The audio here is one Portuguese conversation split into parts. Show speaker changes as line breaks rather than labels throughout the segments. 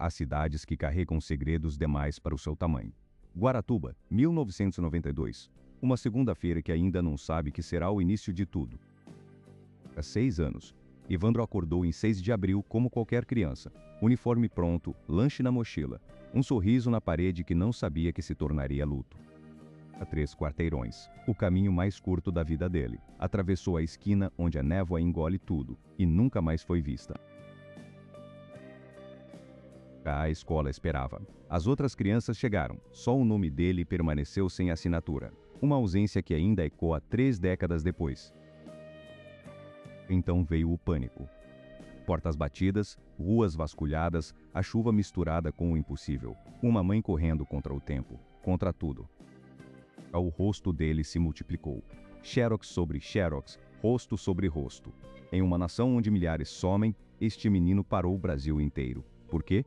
há cidades que carregam segredos demais para o seu tamanho. Guaratuba, 1992. Uma segunda-feira que ainda não sabe que será o início de tudo. Há 6 anos. Evandro acordou em 6 de abril como qualquer criança. Uniforme pronto, lanche na mochila. Um sorriso na parede que não sabia que se tornaria luto. A 3 quarteirões. O caminho mais curto da vida dele. Atravessou a esquina onde a névoa engole tudo. E nunca mais foi vista. A escola esperava. As outras crianças chegaram. Só o nome dele permaneceu sem assinatura. Uma ausência que ainda ecoa 3 décadas depois. Então veio o pânico. Portas batidas, ruas vasculhadas, a chuva misturada com o impossível. Uma mãe correndo contra o tempo, contra tudo. O rosto dele se multiplicou. Xerox sobre xerox, rosto sobre rosto. Em uma nação onde milhares somem, este menino parou o Brasil inteiro. Por quê?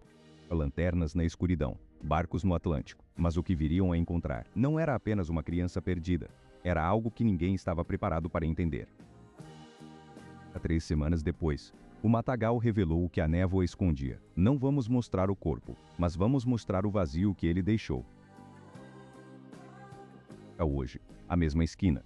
Lanternas na escuridão, barcos no Atlântico. Mas o que viriam a encontrar não era apenas uma criança perdida. Era algo que ninguém estava preparado para entender. 3 semanas depois, o matagal revelou o que a névoa escondia. Não vamos mostrar o corpo, mas vamos mostrar o vazio que ele deixou. Hoje, a mesma esquina.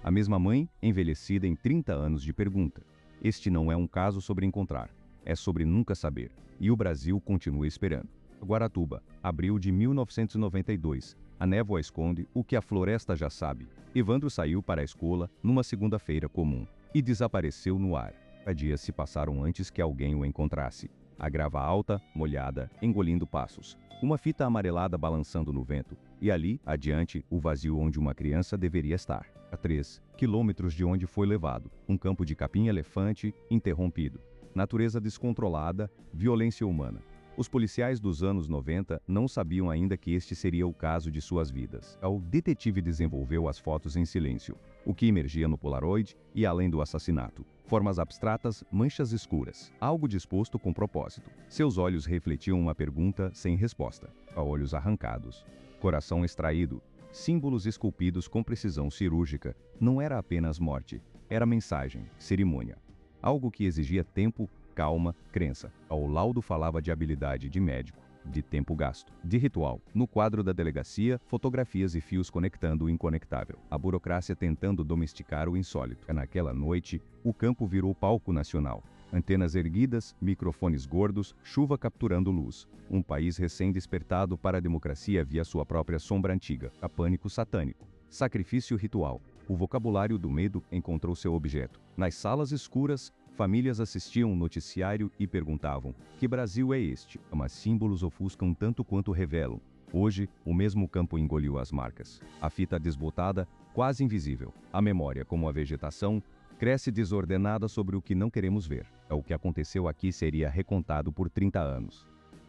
A mesma mãe, envelhecida em 30 anos de pergunta. Este não é um caso sobre encontrar, é sobre nunca saber. E o Brasil continua esperando. Guaratuba, abril de 1992. A névoa esconde o que a floresta já sabe. Evandro saiu para a escola numa segunda-feira comum e desapareceu no ar. Dias se passaram antes que alguém o encontrasse. A grava alta, molhada, engolindo passos. Uma fita amarelada balançando no vento. E ali, adiante, o vazio onde uma criança deveria estar. A 3 quilômetros de onde foi levado. Um campo de capim-elefante interrompido. Natureza descontrolada, violência humana. Os policiais dos anos 90 não sabiam ainda que este seria o caso de suas vidas. O detetive desenvolveu as fotos em silêncio. O que emergia no Polaroid e além do assassinato. Formas abstratas, manchas escuras. Algo disposto com propósito. Seus olhos refletiam uma pergunta sem resposta. Olhos arrancados. Coração extraído. Símbolos esculpidos com precisão cirúrgica. Não era apenas morte. Era mensagem, cerimônia. Algo que exigia tempo, calma, crença. O laudo falava de habilidade de médico, de tempo gasto, de ritual. No quadro da delegacia, fotografias e fios conectando o inconectável. A burocracia tentando domesticar o insólito. Naquela noite, o campo virou palco nacional. Antenas erguidas, microfones gordos, chuva capturando luz. Um país recém-despertado para a democracia via sua própria sombra antiga. A pânico satânico. Sacrifício ritual. O vocabulário do medo encontrou seu objeto. Nas salas escuras, famílias assistiam um noticiário e perguntavam: que Brasil é este? Mas símbolos ofuscam tanto quanto revelam. Hoje, o mesmo campo engoliu as marcas. A fita desbotada, quase invisível. A memória, como a vegetação, cresce desordenada sobre o que não queremos ver. O que aconteceu aqui seria recontado por 30 anos.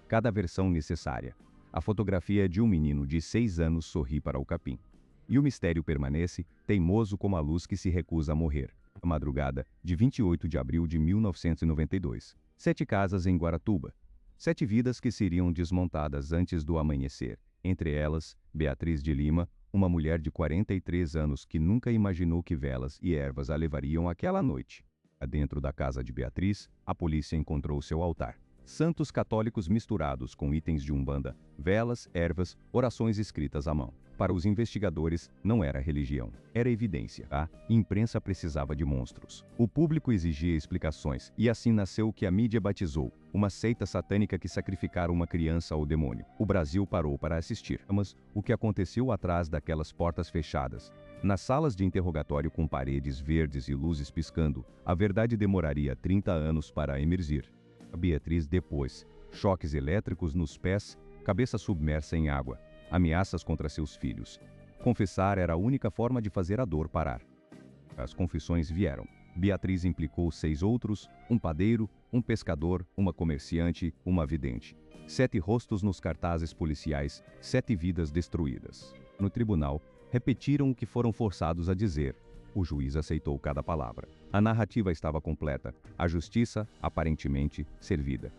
Cada versão necessária. A fotografia de um menino de 6 anos sorri para o capim. E o mistério permanece, teimoso como a luz que se recusa a morrer. A madrugada de 28 de abril de 1992. 7 casas em Guaratuba. 7 vidas que seriam desmontadas antes do amanhecer. Entre elas, Beatriz de Lima, uma mulher de 43 anos que nunca imaginou que velas e ervas a levariam aquela noite. Dentro da casa de Beatriz, a polícia encontrou seu altar. Santos católicos misturados com itens de umbanda, velas, ervas, orações escritas à mão. Para os investigadores, não era religião, era evidência. A imprensa precisava de monstros. O público exigia explicações, e assim nasceu o que a mídia batizou, uma seita satânica que sacrificara uma criança ao demônio. O Brasil parou para assistir. Mas o que aconteceu atrás daquelas portas fechadas? Nas salas de interrogatório com paredes verdes e luzes piscando, a verdade demoraria 30 anos para emergir. A Beatriz depois, choques elétricos nos pés, cabeça submersa em água. Ameaças contra seus filhos. Confessar era a única forma de fazer a dor parar. As confissões vieram. Beatriz implicou 6 outros, um padeiro, um pescador, uma comerciante, uma vidente. 7 rostos nos cartazes policiais, 7 vidas destruídas. No tribunal, repetiram o que foram forçados a dizer. O juiz aceitou cada palavra. A narrativa estava completa. A justiça, aparentemente, servida.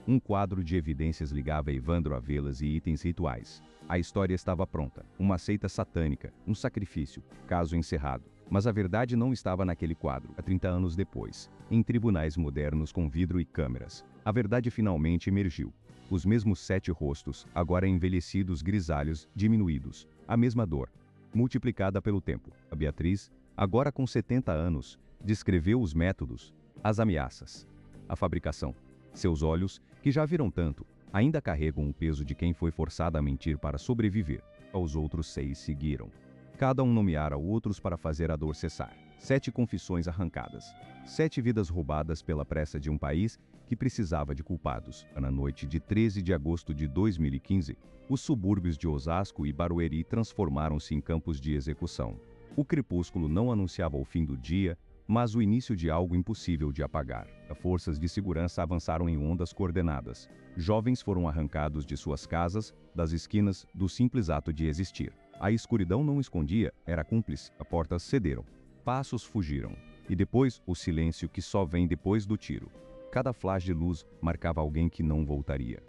Um quadro de evidências ligava Evandro a velas e itens rituais. A história estava pronta. Uma seita satânica, um sacrifício, caso encerrado. Mas a verdade não estava naquele quadro, há 30 anos depois, em tribunais modernos com vidro e câmeras. A verdade finalmente emergiu. Os mesmos 7 rostos, agora envelhecidos, grisalhos, diminuídos. A mesma dor, multiplicada pelo tempo. A Beatriz, agora com 70 anos, descreveu os métodos, as ameaças, a fabricação. Seus olhos, que já viram tanto, ainda carregam o peso de quem foi forçada a mentir para sobreviver. Os outros 6 seguiram. Cada um nomeara outros para fazer a dor cessar. 7 confissões arrancadas. 7 vidas roubadas pela pressa de um país que precisava de culpados. Na noite de 13 de agosto de 2015, os subúrbios de Osasco e Barueri transformaram-se em campos de execução. O crepúsculo não anunciava o fim do dia, mas o início de algo impossível de apagar. As forças de segurança avançaram em ondas coordenadas. Jovens foram arrancados de suas casas, das esquinas, do simples ato de existir. A escuridão não escondia, era cúmplice. As portas cederam. Passos fugiram. E depois, o silêncio que só vem depois do tiro. Cada flash de luz marcava alguém que não voltaria.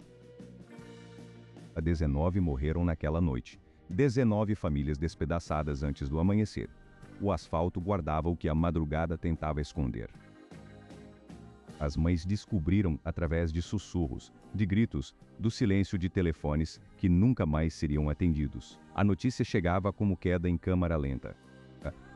19 morreram naquela noite. 19 famílias despedaçadas antes do amanhecer. O asfalto guardava o que a madrugada tentava esconder. As mães descobriram através de sussurros, de gritos, do silêncio de telefones que nunca mais seriam atendidos. A notícia chegava como queda em câmara lenta.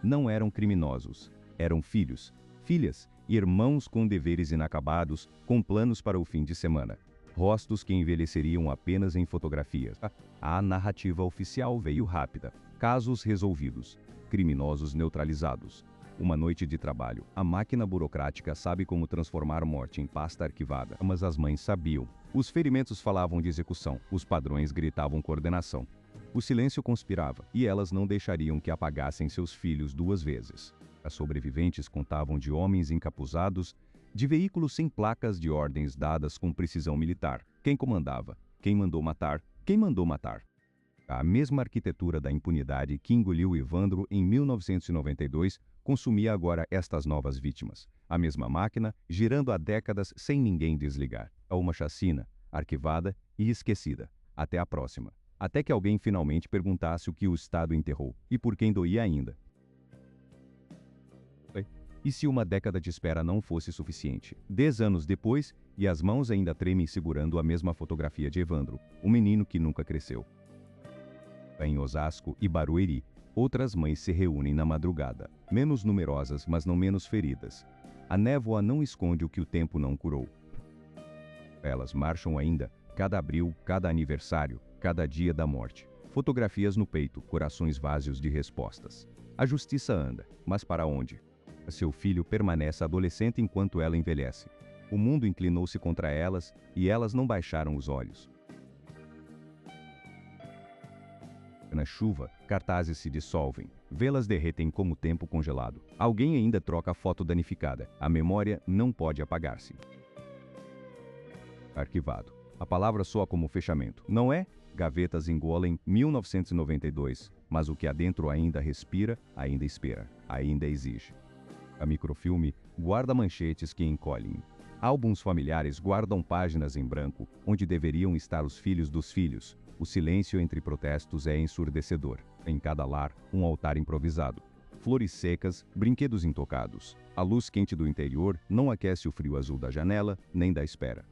Não eram criminosos, eram filhos, filhas, irmãos com deveres inacabados, com planos para o fim de semana. Rostos que envelheceriam apenas em fotografias. A narrativa oficial veio rápida. Casos resolvidos. Criminosos neutralizados. Uma noite de trabalho. A máquina burocrática sabe como transformar morte em pasta arquivada. Mas as mães sabiam. Os ferimentos falavam de execução. Os padrões gritavam coordenação. O silêncio conspirava, e elas não deixariam que apagassem seus filhos 2 vezes. As sobreviventes contavam de homens encapuzados, de veículos sem placas, de ordens dadas com precisão militar. Quem comandava? Quem mandou matar? Quem mandou matar? A mesma arquitetura da impunidade que engoliu Evandro em 1992 consumia agora estas novas vítimas. A mesma máquina, girando há décadas sem ninguém desligar. Uma chacina, arquivada e esquecida. Até a próxima. Até que alguém finalmente perguntasse o que o Estado enterrou e por quem doía ainda. E se uma década de espera não fosse suficiente? 10 anos depois, e as mãos ainda tremem segurando a mesma fotografia de Evandro, o menino que nunca cresceu. Em Osasco e Barueri, outras mães se reúnem na madrugada, menos numerosas, mas não menos feridas. A névoa não esconde o que o tempo não curou. Elas marcham ainda, cada abril, cada aniversário, cada dia da morte. Fotografias no peito, corações vazios de respostas. A justiça anda, mas para onde? Seu filho permanece adolescente enquanto ela envelhece. O mundo inclinou-se contra elas e elas não baixaram os olhos. Na chuva, cartazes se dissolvem. Velas derretem como tempo congelado. Alguém ainda troca a foto danificada. A memória não pode apagar-se. Arquivado. A palavra soa como fechamento. Não é? Gavetas engolem 1992, mas o que há dentro ainda respira, ainda espera, ainda exige. A microfilme guarda manchetes que encolhem. Álbuns familiares guardam páginas em branco, onde deveriam estar os filhos dos filhos. O silêncio entre protestos é ensurdecedor. Em cada lar, um altar improvisado. Flores secas, brinquedos intocados. A luz quente do interior não aquece o frio azul da janela, nem da espera.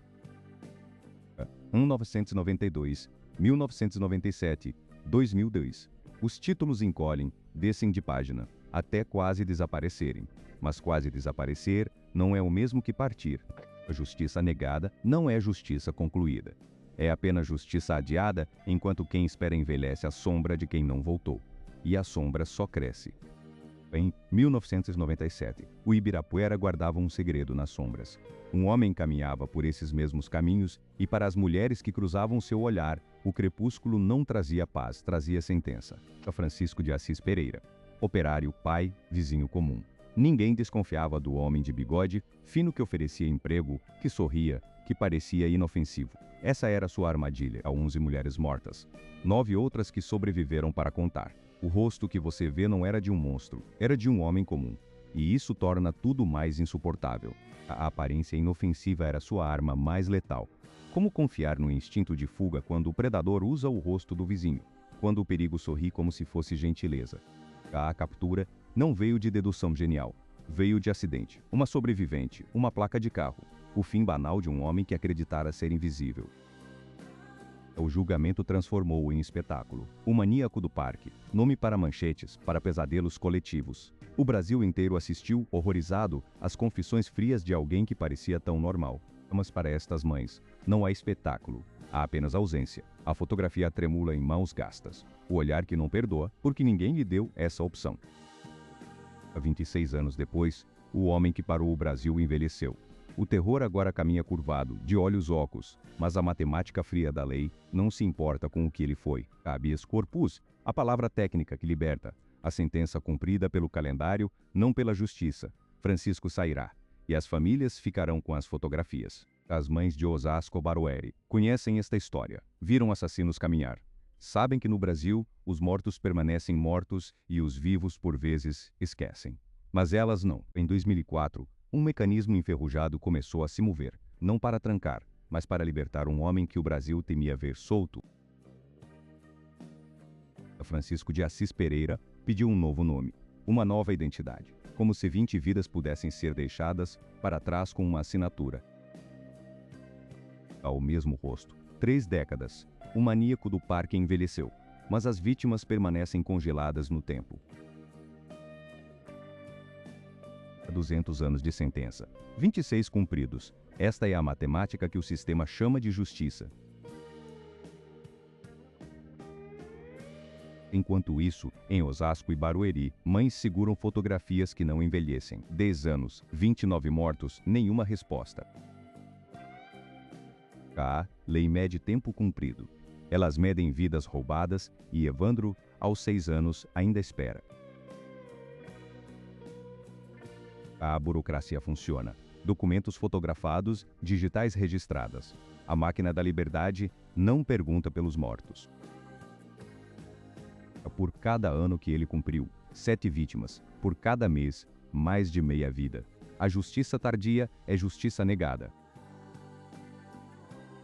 1992, 1997, 2002. Os títulos encolhem, descem de página, até quase desaparecerem. Mas quase desaparecer não é o mesmo que partir. A justiça negada não é justiça concluída. É apenas justiça adiada, enquanto quem espera envelhece à sombra de quem não voltou. E a sombra só cresce. Em 1997, o Ibirapuera guardava um segredo nas sombras. Um homem caminhava por esses mesmos caminhos e para as mulheres que cruzavam seu olhar, o crepúsculo não trazia paz, trazia sentença. Francisco de Assis Pereira. Operário, pai, vizinho comum. Ninguém desconfiava do homem de bigode, fino que oferecia emprego, que sorria, que parecia inofensivo. Essa era sua armadilha, a 11 mulheres mortas. 9 outras que sobreviveram para contar. O rosto que você vê não era de um monstro, era de um homem comum. E isso torna tudo mais insuportável. A aparência inofensiva era sua arma mais letal. Como confiar no instinto de fuga quando o predador usa o rosto do vizinho? Quando o perigo sorri como se fosse gentileza? A captura não veio de dedução genial. Veio de acidente. Uma sobrevivente, uma placa de carro. O fim banal de um homem que acreditara ser invisível. O julgamento transformou-o em espetáculo. O maníaco do parque, nome para manchetes, para pesadelos coletivos. O Brasil inteiro assistiu, horrorizado, às confissões frias de alguém que parecia tão normal. Mas para estas mães, não há espetáculo, há apenas ausência. A fotografia tremula em mãos gastas. O olhar que não perdoa, porque ninguém lhe deu essa opção. 26 anos depois, o homem que parou o Brasil envelheceu. O terror agora caminha curvado, de olhos ocos, mas a matemática fria da lei não se importa com o que ele foi. Habeas corpus, a palavra técnica que liberta. A sentença cumprida pelo calendário, não pela justiça. Francisco sairá, e as famílias ficarão com as fotografias. As mães de Osasco Barueri conhecem esta história, viram assassinos caminhar. Sabem que no Brasil, os mortos permanecem mortos e os vivos, por vezes, esquecem. Mas elas não. Em 2004, um mecanismo enferrujado começou a se mover, não para trancar, mas para libertar um homem que o Brasil temia ver solto. Francisco de Assis Pereira pediu um novo nome, uma nova identidade, como se 20 vidas pudessem ser deixadas para trás com uma assinatura. Ao mesmo rosto, 3 décadas, o maníaco do parque envelheceu, mas as vítimas permanecem congeladas no tempo. 200 anos de sentença, 26 cumpridos. Esta é a matemática que o sistema chama de justiça. Enquanto isso, em Osasco e Barueri, mães seguram fotografias que não envelhecem. 10 anos, 29 mortos, nenhuma resposta. A lei mede tempo cumprido. Elas medem vidas roubadas e Evandro, aos 6 anos, ainda espera. A burocracia funciona. Documentos fotografados, digitais registradas. A máquina da liberdade não pergunta pelos mortos. Por cada ano que ele cumpriu, 7 vítimas. Por cada mês, mais de meia vida. A justiça tardia é justiça negada.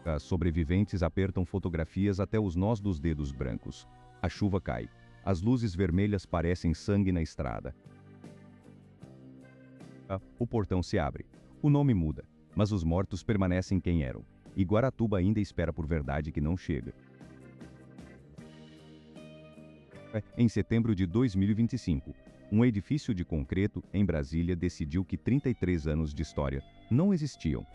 As sobreviventes apertam fotografias até os nós dos dedos brancos. A chuva cai. As luzes vermelhas parecem sangue na estrada. O portão se abre. O nome muda, mas os mortos permanecem quem eram. E Guaratuba ainda espera por verdade que não chega. Em setembro de 2025, um edifício de concreto em Brasília decidiu que 33 anos de história não existiam.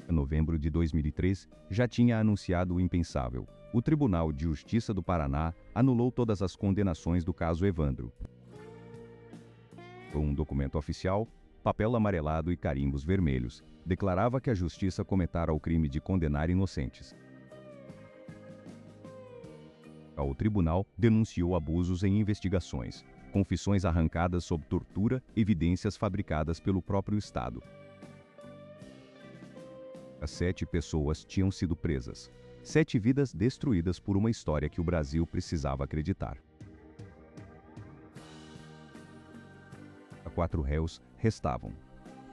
Em novembro de 2003, já tinha anunciado o impensável. O Tribunal de Justiça do Paraná anulou todas as condenações do caso Evandro. Um documento oficial, papel amarelado e carimbos vermelhos, declarava que a justiça cometera o crime de condenar inocentes. O tribunal denunciou abusos em investigações, confissões arrancadas sob tortura, evidências fabricadas pelo próprio Estado. As 7 pessoas tinham sido presas. 7 vidas destruídas por uma história que o Brasil precisava acreditar. 4 réus restavam.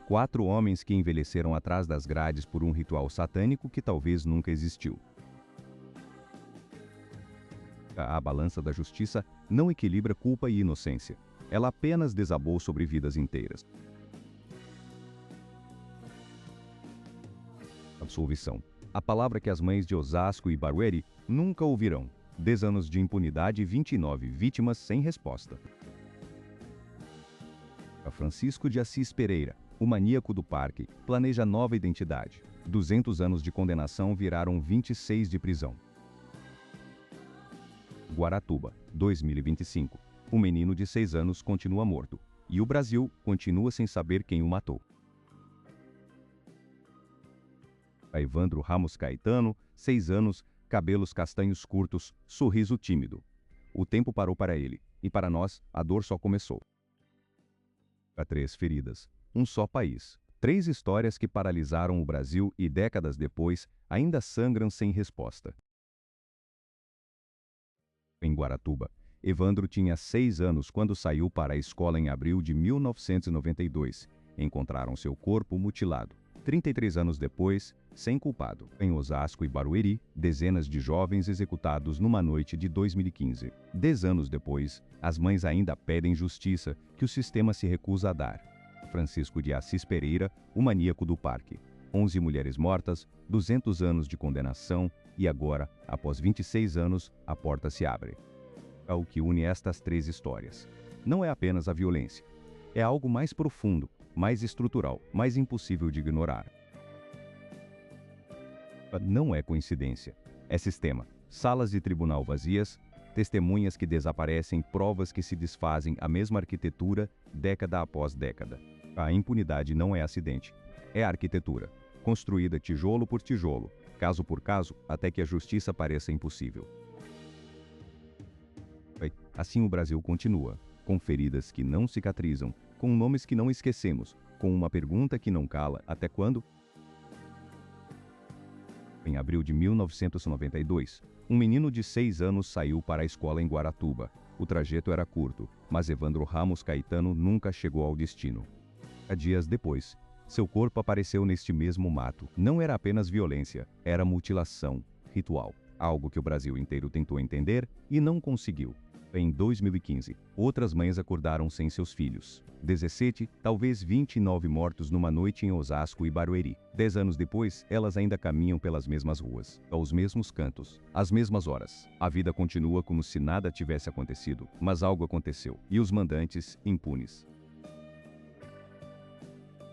4 homens que envelheceram atrás das grades por um ritual satânico que talvez nunca existiu. A balança da justiça não equilibra culpa e inocência. Ela apenas desabou sobre vidas inteiras. Absolvição. A palavra que as mães de Osasco e Barueri nunca ouvirão. 10 anos de impunidade e 29 vítimas sem resposta. Francisco de Assis Pereira, o maníaco do parque, planeja nova identidade. 200 anos de condenação viraram 26 de prisão. Guaratuba, 2025. Um menino de 6 anos continua morto. E o Brasil continua sem saber quem o matou. Evandro Ramos Caetano, 6 anos, cabelos castanhos curtos, sorriso tímido. O tempo parou para ele, e para nós, a dor só começou. 3 feridas, um só país. 3 histórias que paralisaram o Brasil e décadas depois ainda sangram sem resposta. Em Guaratuba, Evandro tinha 6 anos quando saiu para a escola em abril de 1992. Encontraram seu corpo mutilado. 33 anos depois, sem culpado. Em Osasco e Barueri, dezenas de jovens executados numa noite de 2015. 10 anos depois, as mães ainda pedem justiça que o sistema se recusa a dar. Francisco de Assis Pereira, o maníaco do parque. 11 mulheres mortas, 200 anos de condenação e agora, após 26 anos, a porta se abre. O que une estas três histórias não é apenas a violência. É algo mais profundo, mais estrutural, mais impossível de ignorar. Não é coincidência. É sistema. Salas de tribunal vazias, testemunhas que desaparecem, provas que se desfazem, a mesma arquitetura, década após década. A impunidade não é acidente. É arquitetura, construída tijolo por tijolo, caso por caso, até que a justiça pareça impossível. Assim o Brasil continua, com feridas que não cicatrizam, com nomes que não esquecemos, com uma pergunta que não cala: até quando? Em abril de 1992, um menino de 6 anos saiu para a escola em Guaratuba. O trajeto era curto, mas Evandro Ramos Caetano nunca chegou ao destino. Dias depois, seu corpo apareceu neste mesmo mato. Não era apenas violência, era mutilação, ritual. Algo que o Brasil inteiro tentou entender e não conseguiu. Em 2015, outras mães acordaram sem seus filhos. 17, talvez 29 mortos numa noite em Osasco e Barueri. 10 anos depois, elas ainda caminham pelas mesmas ruas, aos mesmos cantos, às mesmas horas. A vida continua como se nada tivesse acontecido, mas algo aconteceu, e os mandantes, impunes.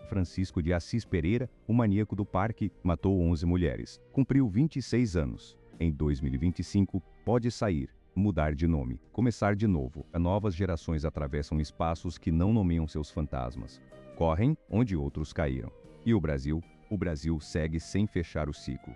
Francisco de Assis Pereira, o maníaco do parque, matou 11 mulheres. Cumpriu 26 anos. Em 2025, pode sair, mudar de nome, começar de novo. Novas gerações atravessam espaços que não nomeiam seus fantasmas. Correm onde outros caíram. E o Brasil segue sem fechar o ciclo.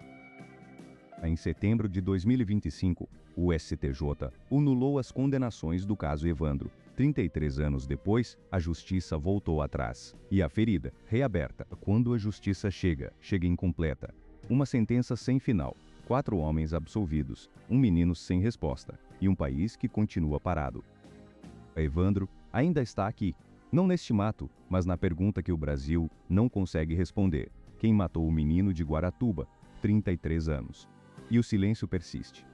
Em setembro de 2025, o STJ anulou as condenações do caso Evandro. 33 anos depois, a justiça voltou atrás. E a ferida, reaberta. Quando a justiça chega incompleta. Uma sentença sem final. 4 homens absolvidos, um menino sem resposta, e um país que continua parado. Evandro ainda está aqui, não neste mato, mas na pergunta que o Brasil não consegue responder: quem matou o menino de Guaratuba, 33 anos? E o silêncio persiste.